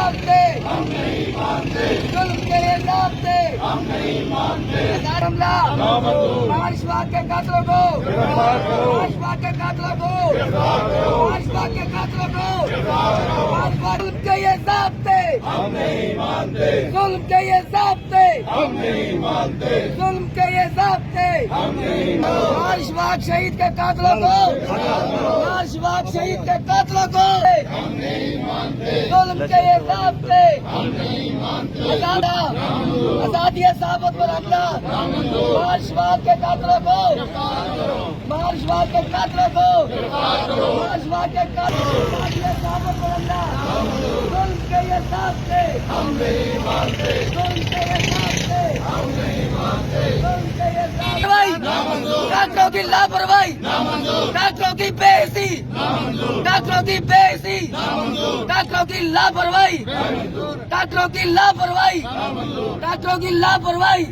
ضابطے ظلم کے یہ ضابطے حملہ مہارش باغ کے قاتلوں کو مہارش باغ کے قاتلوں کو مہارش باغ کے قاتلوں کو ظلم کے یہ ضابطے ظلم کے یہ ضابطے ظلم کے یہ ضابطے مہارش باغ شہید کے قاتلوں کو مہارش باغ شہید کے قاتلوں کو ظلم کے یہ ضابطے آزادی ثابت پر حملہ مہارش باغ کے قاتلوں کو مہارش باغ کے قاتلوں کو مہارش باغ کے قاتلوں کو آزادی ثابت پر حملہ ظلم کے یہ ضابطے ظلم کے یہ ضابطے ظلم کے یہ ضابطے ڈاکٹروں کی لاپرواہی ڈاکٹروں کی بے عزتی ڈاکٹروں کی بے عزتی ڈاکٹروں کی لاپرواہی ڈاکٹروں کی لاپرواہی ڈاکٹروں کی لاپرواہی